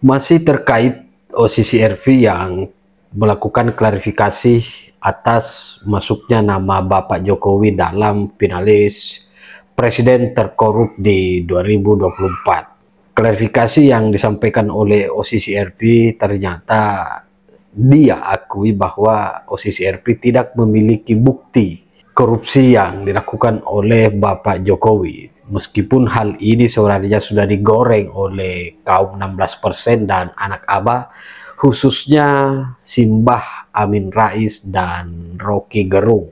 Masih terkait OCCRV yang melakukan klarifikasi atas masuknya nama Bapak Jokowi dalam finalis Presiden terkorup di 2024. Klarifikasi yang disampaikan oleh OCCRV ternyata dia akui bahwa OCCRV tidak memiliki bukti korupsi yang dilakukan oleh Bapak Jokowi. Meskipun hal ini sebenarnya sudah digoreng oleh kaum 16% dan anak abah, khususnya Simbah Amin Rais dan Rocky Gerung.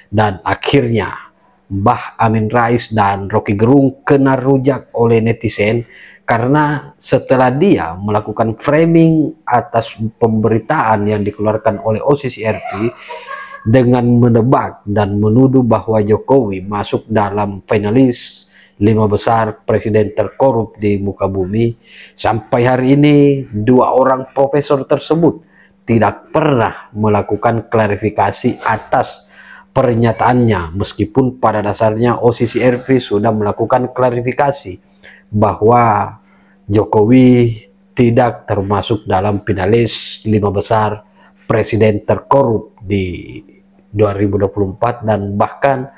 Dan akhirnya Mbah Amin Rais dan Rocky Gerung kena rujak oleh netizen karena setelah dia melakukan framing atas pemberitaan yang dikeluarkan oleh OCCRV dengan menebak dan menuduh bahwa Jokowi masuk dalam finalis 5 besar presiden terkorup di muka bumi. Sampai hari ini dua orang profesor tersebut tidak pernah melakukan klarifikasi atas pernyataannya, meskipun pada dasarnya OCCRV sudah melakukan klarifikasi bahwa Jokowi tidak termasuk dalam finalis 5 besar presiden terkorup di 2024, dan bahkan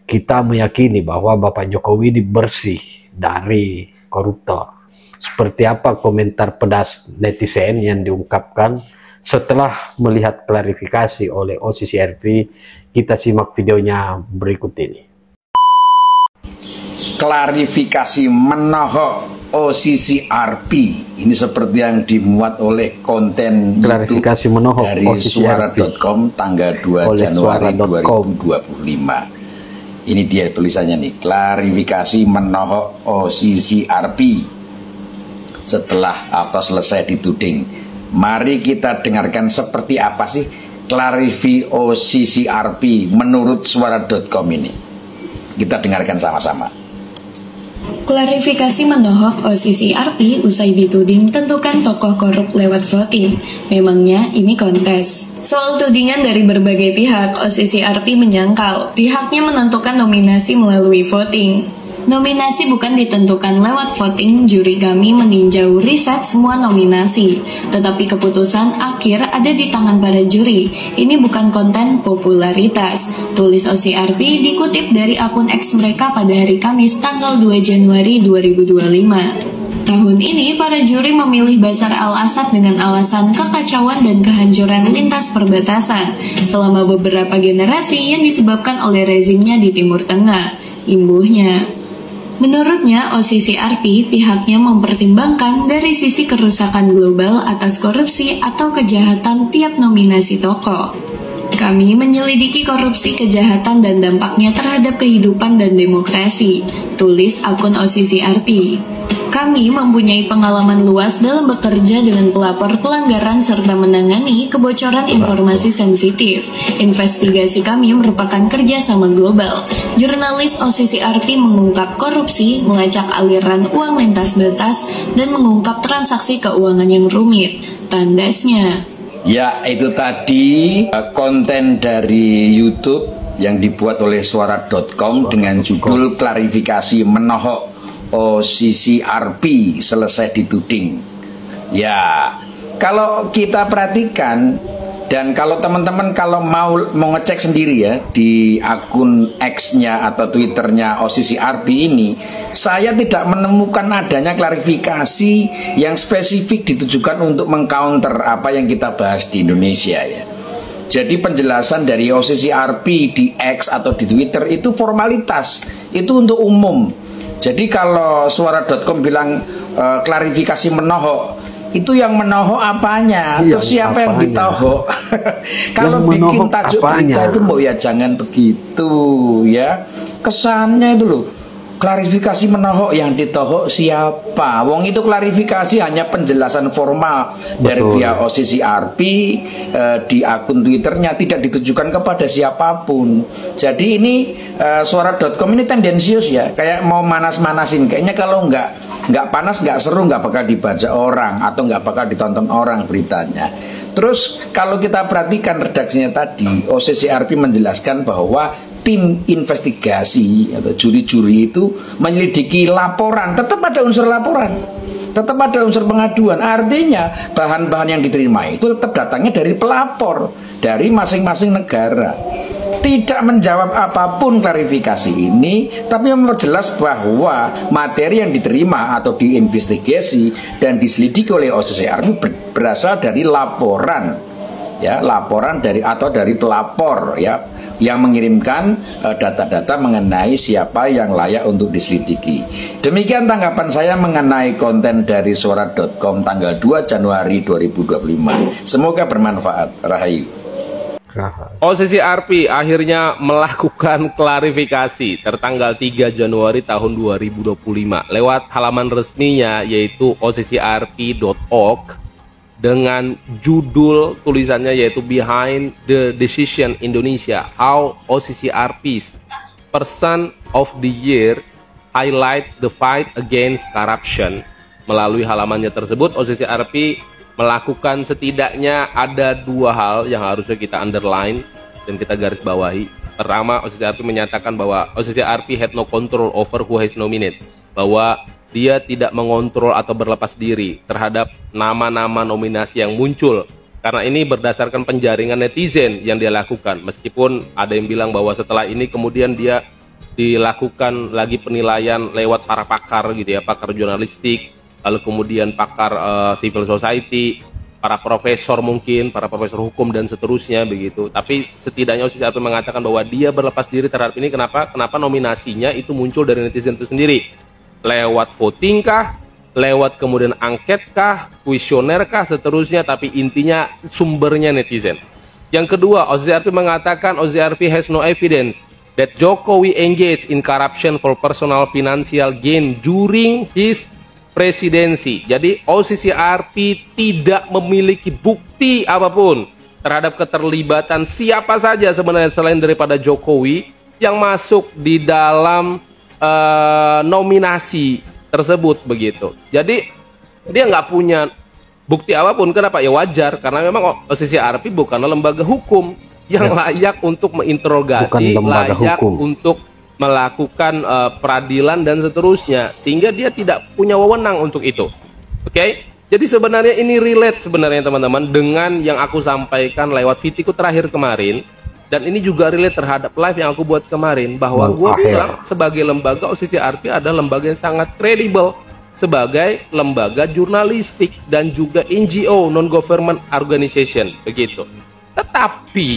kita meyakini bahwa Bapak Jokowi bersih dari koruptor. Seperti apa komentar pedas netizen yang diungkapkan setelah melihat klarifikasi oleh OCCRV? Kita simak videonya berikut ini. Klarifikasi menohok OCCRV ini seperti yang dimuat oleh konten klarifikasi YouTube dari suara.com tanggal 2 Januari 2025. Ini dia tulisannya nih, klarifikasi menohok OCCRV setelah atau selesai dituding. Mari kita dengarkan seperti apa sih klarifikasi OCCRV menurut suara.com ini. Kita dengarkan sama-sama. Klarifikasi menohok OCCRV usai dituding tentukan tokoh korup lewat voting. Memangnya ini kontes. Soal tudingan dari berbagai pihak, OCCRV menyangkal pihaknya menentukan nominasi melalui voting. Nominasi bukan ditentukan lewat voting, juri kami meninjau riset semua nominasi. Tetapi keputusan akhir ada di tangan para juri. Ini bukan konten popularitas, tulis OCCRV dikutip dari akun X mereka pada hari Kamis tanggal 2 Januari 2025. Tahun ini, para juri memilih Bashar al-Assad dengan alasan kekacauan dan kehancuran lintas perbatasan selama beberapa generasi yang disebabkan oleh rezimnya di Timur Tengah. Imbuhnya, menurutnya OCCRV pihaknya mempertimbangkan dari sisi kerusakan global atas korupsi atau kejahatan tiap nominasi tokoh. Kami menyelidiki korupsi, kejahatan, dan dampaknya terhadap kehidupan dan demokrasi, tulis akun OCCRV. Kami mempunyai pengalaman luas dalam bekerja dengan pelapor pelanggaran serta menangani kebocoran informasi sensitif. Investigasi kami merupakan kerjasama global. Jurnalis OCCRV mengungkap korupsi, melacak aliran uang lintas batas, dan mengungkap transaksi keuangan yang rumit. Tandasnya. Ya, itu tadi konten dari YouTube yang dibuat oleh suara.com dengan judul klarifikasi menohok OCCRV selesai dituding. Ya, kalau kita perhatikan dan kalau teman-teman kalau mau ngecek sendiri ya di akun X-nya atau Twitter-nya OCCRV ini, saya tidak menemukan adanya klarifikasi yang spesifik ditujukan untuk mengcounter apa yang kita bahas di Indonesia ya. Jadi penjelasan dari OCCRV di X atau di Twitter itu formalitas, itu untuk umum. Jadi kalau suara.com bilang klarifikasi menohok, itu yang menohok apanya? Iya, terus siapa yang ditohok? Kalau bikin tajuk berita itu mau ya jangan begitu ya. Kesannya itu loh, klarifikasi menohok, yang ditohok siapa? Wong itu klarifikasi hanya penjelasan formal dari via OCCRV di akun Twitternya, tidak ditujukan kepada siapapun. Jadi ini suara.com ini tendensius ya, kayak mau manas-manasin. Kayaknya kalau nggak panas, nggak seru, nggak bakal dibaca orang atau nggak bakal ditonton orang beritanya. Terus kalau kita perhatikan redaksinya tadi, OCCRV menjelaskan bahwa tim investigasi atau juri-juri itu menyelidiki laporan, tetap ada unsur laporan. Tetap ada unsur pengaduan. Artinya bahan-bahan yang diterima itu tetap datangnya dari pelapor, dari masing-masing negara. Tidak menjawab apapun klarifikasi ini, tapi memperjelas bahwa materi yang diterima atau diinvestigasi dan diselidiki oleh OCCR berasal dari laporan, ya, laporan dari atau dari pelapor, ya, yang mengirimkan data-data mengenai siapa yang layak untuk diselidiki. Demikian tanggapan saya mengenai konten dari suara.com tanggal 2 Januari 2025. Semoga bermanfaat. Rahayu. OCCRP akhirnya melakukan klarifikasi tertanggal 3 Januari tahun 2025 lewat halaman resminya yaitu occrp.org dengan judul tulisannya yaitu Behind the Decision Indonesia, How OCCRP's Person of the Year Highlight the Fight Against Corruption. Melalui halamannya tersebut, OCCRP melakukan setidaknya ada dua hal yang harusnya kita underline dan kita garis bawahi. Pertama, OCCRP menyatakan bahwa OCCRP had no control over who has nominated, bahwa dia tidak mengontrol atau berlepas diri terhadap nama-nama nominasi yang muncul, karena ini berdasarkan penjaringan netizen yang dia lakukan. Meskipun ada yang bilang bahwa setelah ini kemudian dia dilakukan lagi penilaian lewat para pakar gitu ya, pakar jurnalistik, lalu kemudian pakar civil society, para profesor mungkin, para profesor hukum dan seterusnya begitu. Tapi setidaknya OCCRP mengatakan bahwa dia berlepas diri terhadap ini. Kenapa nominasinya itu muncul dari netizen itu sendiri? Lewat voting kah? Lewat kemudian angket kah? Kuesioner kah? Seterusnya, tapi intinya sumbernya netizen. Yang kedua, OCCRP mengatakan OCCRP has no evidence that Jokowi engaged in corruption for personal financial gain during his presidensi. Jadi OCCRP tidak memiliki bukti apapun terhadap keterlibatan siapa saja sebenarnya selain daripada Jokowi yang masuk di dalam nominasi tersebut begitu. Jadi dia nggak punya bukti apapun. Kenapa? Ya wajar, karena memang OCCRP bukanlah lembaga hukum yang layak untuk menginterogasi, layak untuk melakukan peradilan dan seterusnya, sehingga dia tidak punya wewenang untuk itu. Oke? Jadi sebenarnya ini relate sebenarnya teman-teman dengan yang aku sampaikan lewat videoku terakhir kemarin, dan ini juga relate terhadap live yang aku buat kemarin, bahwa gue bilang sebagai lembaga OCCRP adalah lembaga yang sangat kredibel sebagai lembaga jurnalistik dan juga NGO, non-government organization begitu. Tetapi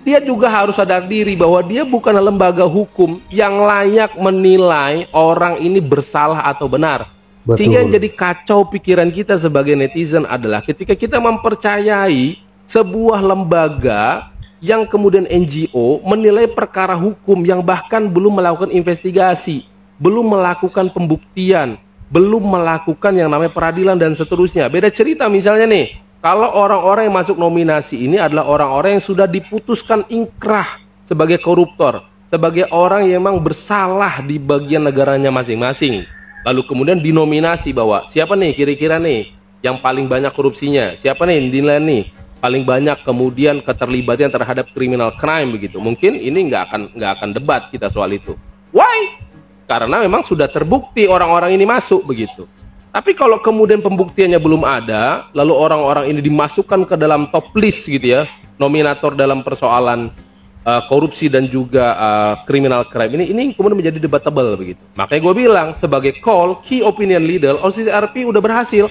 dia juga harus sadar diri bahwa dia bukanlah lembaga hukum yang layak menilai orang ini bersalah atau benar. Betul. Sehingga yang jadi kacau pikiran kita sebagai netizen adalah ketika kita mempercayai sebuah lembaga yang kemudian NGO menilai perkara hukum yang bahkan belum melakukan investigasi, belum melakukan pembuktian, belum melakukan yang namanya peradilan dan seterusnya. Beda cerita misalnya nih, kalau orang-orang yang masuk nominasi ini adalah orang-orang yang sudah diputuskan inkrah sebagai koruptor, sebagai orang yang memang bersalah di bagian negaranya masing-masing. Lalu kemudian dinominasi bahwa siapa nih kira-kira nih yang paling banyak korupsinya, siapa nih yang dinilai nih paling banyak kemudian keterlibatan terhadap criminal crime begitu. Mungkin ini nggak akan debat kita soal itu. Why? Karena memang sudah terbukti orang-orang ini masuk begitu. Tapi kalau kemudian pembuktiannya belum ada, lalu orang-orang ini dimasukkan ke dalam top list gitu ya, nominator dalam persoalan korupsi dan juga criminal crime ini kemudian menjadi debatable begitu. Makanya gue bilang sebagai key opinion leader, OCCRP udah berhasil.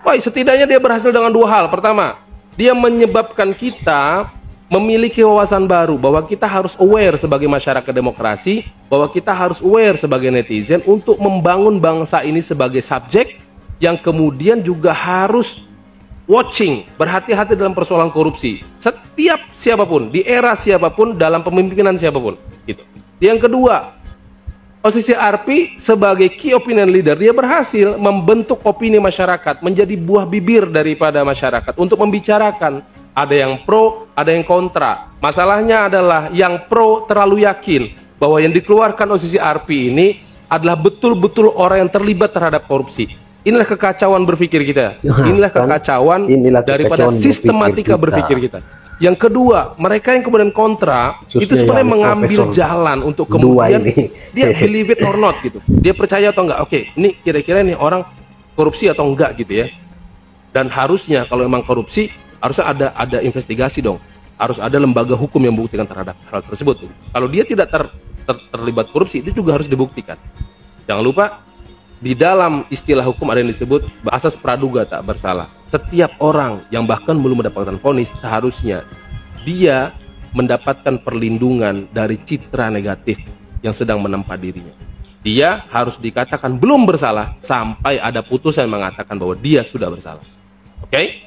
Wah, setidaknya dia berhasil dengan dua hal. Pertama, dia menyebabkan kita memiliki wawasan baru bahwa kita harus aware sebagai masyarakat demokrasi, bahwa kita harus aware sebagai netizen untuk membangun bangsa ini sebagai subjek yang kemudian juga harus watching, berhati-hati dalam persoalan korupsi. Setiap siapapun, di era siapapun, dalam pemimpinan siapapun. Gitu. Yang kedua, OCCRP sebagai key opinion leader, dia berhasil membentuk opini masyarakat, menjadi buah bibir daripada masyarakat untuk membicarakan. Ada yang pro, ada yang kontra. Masalahnya adalah yang pro terlalu yakin bahwa yang dikeluarkan OCCRP ini adalah betul-betul orang yang terlibat terhadap korupsi. Inilah kekacauan berpikir kita. Inilah kekacauan daripada sistematika berpikir kita. Yang kedua, mereka yang kemudian kontra itu sebenarnya mengambil jalan untuk kemudian dia believe it or not gitu. Dia percaya atau enggak? Oke, ini kira-kira nih orang korupsi atau enggak gitu ya. Dan harusnya kalau memang korupsi harusnya ada investigasi dong. Harus ada lembaga hukum yang membuktikan terhadap hal tersebut. Kalau dia tidak terlibat korupsi, itu juga harus dibuktikan. Jangan lupa di dalam istilah hukum ada yang disebut asas praduga tak bersalah. Setiap orang yang bahkan belum mendapatkan vonis seharusnya dia mendapatkan perlindungan dari citra negatif yang sedang menempa dirinya. Dia harus dikatakan belum bersalah sampai ada putusan yang mengatakan bahwa dia sudah bersalah. Oke?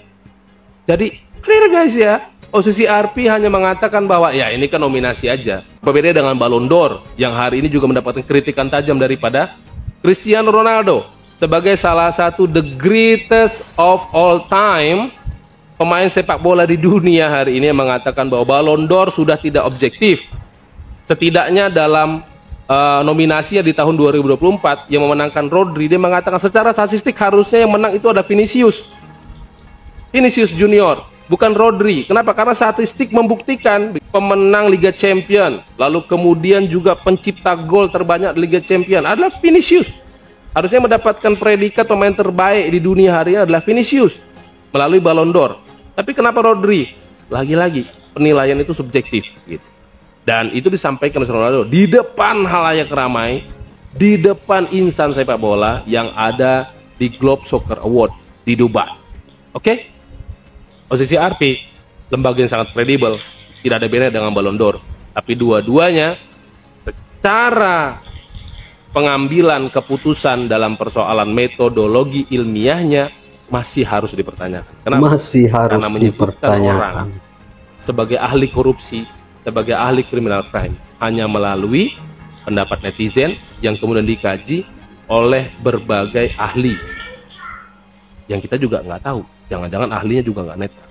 Jadi clear guys ya. OCCRP hanya mengatakan bahwa ya ini kan nominasi aja. Berbeda dengan Ballon d'Or yang hari ini juga mendapatkan kritikan tajam daripada Cristiano Ronaldo sebagai salah satu the greatest of all time pemain sepak bola di dunia hari ini yang mengatakan bahwa Ballon d'Or sudah tidak objektif. Setidaknya dalam nominasinya di tahun 2024 yang memenangkan Rodri, dia mengatakan secara statistik harusnya yang menang itu ada Vinicius Junior, bukan Rodri. Kenapa? Karena statistik membuktikan pemenang Liga Champion, lalu kemudian juga pencipta gol terbanyak di Liga Champion adalah Vinicius. Harusnya mendapatkan predikat pemain terbaik di dunia hari ini adalah Vinicius melalui Ballon d'Or. Tapi kenapa Rodri? Lagi-lagi penilaian itu subjektif gitu. Dan itu disampaikan oleh Ronaldo di depan halayak ramai, di depan insan sepak bola yang ada di Globe Soccer Award di Dubai. Oke? OCCRP, lembaga yang sangat kredibel, tidak ada bedanya dengan Ballon d'Or. Tapi dua-duanya secara pengambilan keputusan dalam persoalan metodologi ilmiahnya masih harus dipertanyakan. Kenapa? Masih harus Karena menyebutkan dipertanyakan orang sebagai ahli korupsi, sebagai ahli criminal crime hanya melalui pendapat netizen yang kemudian dikaji oleh berbagai ahli yang kita juga nggak tahu, jangan-jangan ahlinya juga nggak netral.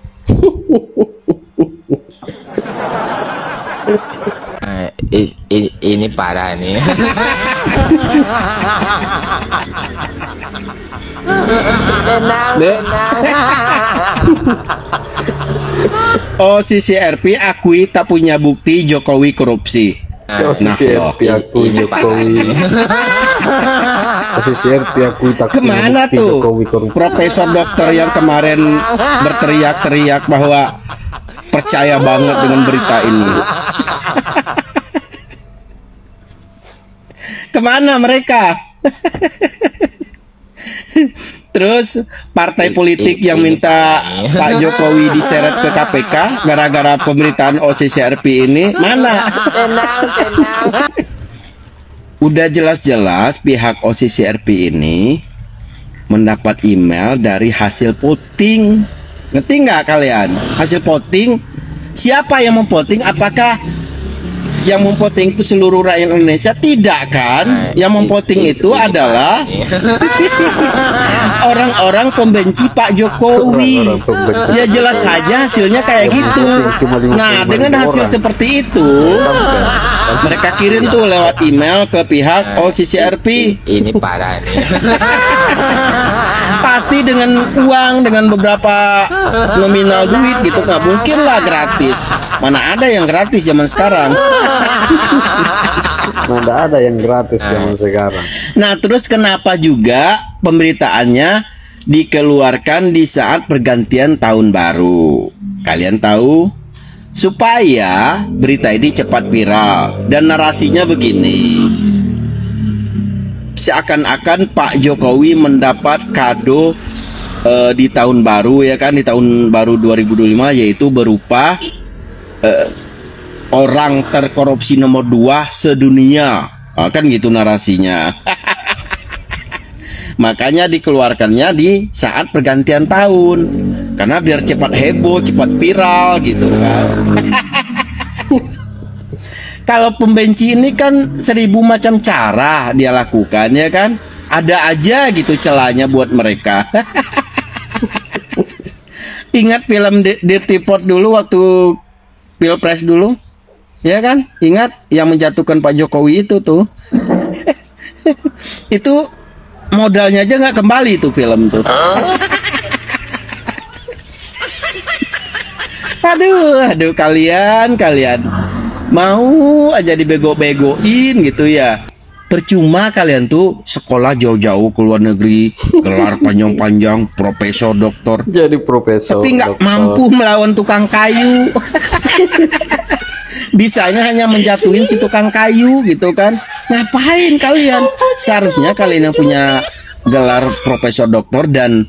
Ini parah nih. Tenang. OCCRP akui tak punya bukti Jokowi korupsi. OCCRP akui Jokowi. OCCRP akui tak punya Kemana bukti tuh Jokowi korupsi. Profesor dokter yang kemarin berteriak-teriak bahwa percaya banget dengan berita ini? Kemana mereka? Terus partai politik yang minta Pak Jokowi diseret ke KPK gara-gara pemberitaan OCCRP ini mana? Tenang. Udah jelas-jelas pihak OCCRP ini mendapat email dari hasil voting. Ngerti nggak kalian? Hasil voting, siapa yang memvoting? Apakah yang memvoting itu seluruh rakyat Indonesia? Tidak kan? Yang memvoting itu adalah orang-orang pembenci Pak Jokowi. Ya jelas saja hasilnya kayak gitu. Nah, dengan hasil seperti itu mereka kirim tuh lewat email ke pihak OCCRP. Ini parah nih. Pasti dengan uang, dengan beberapa nominal duit gitu. Nggak mungkin lah gratis. Mana ada yang gratis zaman sekarang. Mana ada yang gratis zaman sekarang. Nah, terus kenapa juga pemberitaannya dikeluarkan di saat pergantian tahun baru? Kalian tahu? Supaya berita ini cepat viral. Dan narasinya begini. Seakan-akan Pak Jokowi mendapat kado di tahun baru, ya kan, di tahun baru 2025, yaitu berupa orang terkorupsi nomor 2 sedunia. Kan gitu narasinya. Makanya dikeluarkannya di saat pergantian tahun, karena biar cepat heboh, cepat viral gitu kan. Kalau pembenci ini kan 1000 macam cara dia lakukan, ya kan. Ada aja gitu celahnya buat mereka. Ingat film Dirty Fort dulu waktu Pilpres dulu, ya kan? Ingat yang menjatuhkan Pak Jokowi itu tuh. Itu modalnya aja nggak kembali tuh film tuh. Aduh kalian mau aja dibego-begoin gitu ya. Percuma kalian tuh sekolah jauh-jauh ke luar negeri, gelar panjang-panjang, profesor, doktor, Jadi profesor. tapi nggak dokter. mampu melawan tukang kayu. Bisanya hanya menjatuhin si tukang kayu gitu kan. Ngapain kalian? Seharusnya kalian yang punya gelar profesor, doktor dan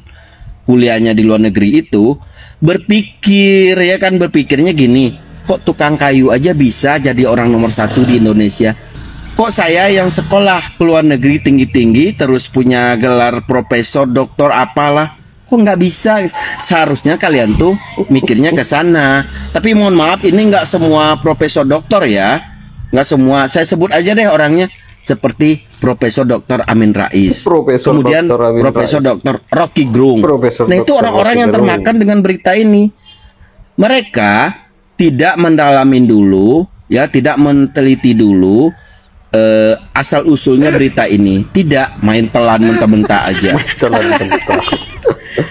kuliahnya di luar negeri itu berpikir, ya kan, berpikirnya gini, kok tukang kayu aja bisa jadi orang nomor 1 di Indonesia? Kok saya yang sekolah ke luar negeri tinggi-tinggi terus punya gelar profesor, doktor, apalah, kok nggak bisa? Seharusnya kalian tuh mikirnya ke sana. Tapi mohon maaf, ini nggak semua profesor doktor ya, nggak semua. Saya sebut aja deh orangnya, seperti Profesor Dr. Amin Rais, Profesor kemudian Dr. Amin Profesor Rais. Dr. Rocky Gerung. Profesor Nah itu Dr. orang-orang Rocky yang Gerung. termakan dengan berita ini. Mereka tidak mendalamin dulu, ya, tidak meneliti dulu asal usulnya berita ini. Tidak main telan mentah-mentah aja.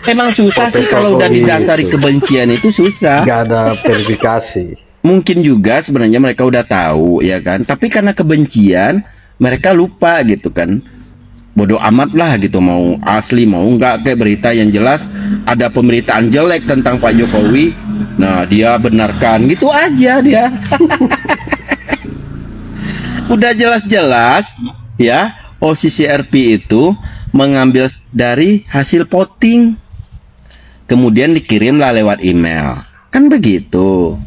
Emang susah sih Profesor kalau udah Rocky didasari itu. kebencian itu susah. Nggak ada verifikasi. Mungkin juga sebenarnya mereka udah tahu, ya kan, tapi karena kebencian mereka lupa gitu kan. Bodoh amat lah gitu, mau asli mau enggak, kayak berita yang jelas ada pemberitaan jelek tentang Pak Jokowi, nah dia benarkan gitu aja dia. Udah jelas-jelas ya, OCCRP itu mengambil dari hasil voting, kemudian dikirimlah lewat email, kan begitu.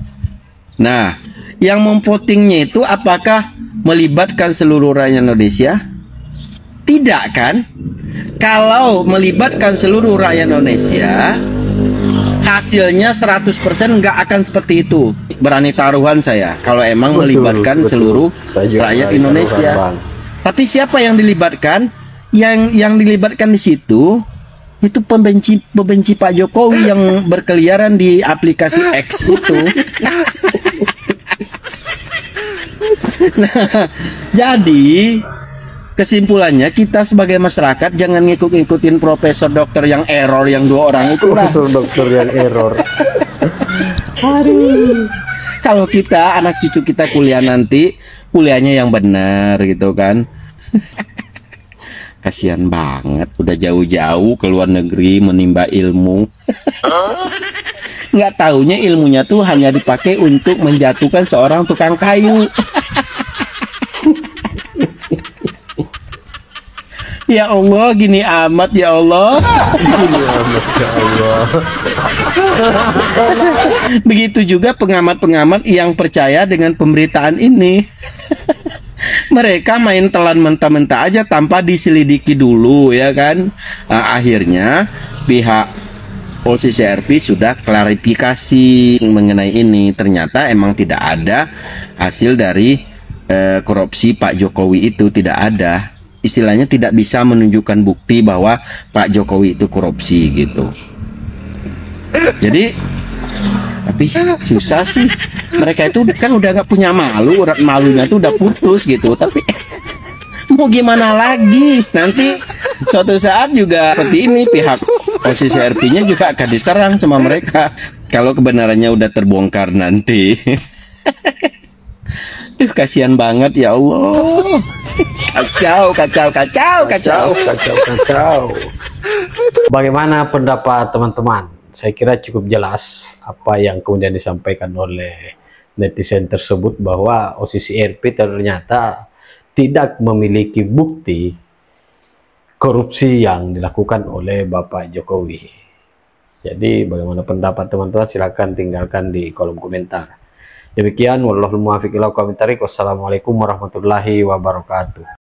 Nah, yang memvotingnya itu apakah melibatkan seluruh rakyat Indonesia? Tidak kan? Kalau melibatkan seluruh rakyat Indonesia, hasilnya 100% nggak akan seperti itu. Berani taruhan saya, kalau emang melibatkan seluruh Saya juga rakyat berani Indonesia. taruhan, Bang. Tapi siapa yang dilibatkan? Yang dilibatkan di situ itu pembenci Pak Jokowi yang berkeliaran di aplikasi X itu. Nah, jadi kesimpulannya kita sebagai masyarakat jangan ngikut-ngikutin profesor dokter yang error yang 2 orang itulah. Profesor dokter yang error. Kalau kita, anak cucu kita kuliah nanti, kuliahnya yang benar gitu kan. Kasihan banget, udah jauh-jauh ke luar negeri menimba ilmu. Nggak taunya ilmunya tuh hanya dipakai untuk menjatuhkan seorang tukang kayu. Ya Allah, gini amat ya Allah. Begitu juga pengamat-pengamat yang percaya dengan pemberitaan ini. Mereka main telan mentah-mentah aja tanpa diselidiki dulu, ya kan. Nah, akhirnya pihak OCCRP sudah klarifikasi mengenai ini. Ternyata emang tidak ada hasil dari korupsi Pak Jokowi itu, tidak ada. Istilahnya tidak bisa menunjukkan bukti bahwa Pak Jokowi itu korupsi gitu. Jadi, tapi susah sih. Mereka itu kan udah nggak punya malu, urat malunya tuh udah putus gitu. Tapi mau gimana lagi? Nanti suatu saat juga seperti ini, pihak OCCRP-nya juga akan diserang sama mereka kalau kebenarannya udah terbongkar nanti. Kasihan banget ya Allah. Kacau. Bagaimana pendapat teman-teman? Saya kira cukup jelas apa yang kemudian disampaikan oleh netizen tersebut, bahwa OCCRP ternyata tidak memiliki bukti korupsi yang dilakukan oleh Bapak Jokowi. Jadi bagaimana pendapat teman-teman? Silahkan tinggalkan di kolom komentar. Demikian, wallahul muwaffiq ila aqwamit thoriq. Wassalamualaikum warahmatullahi wabarakatuh.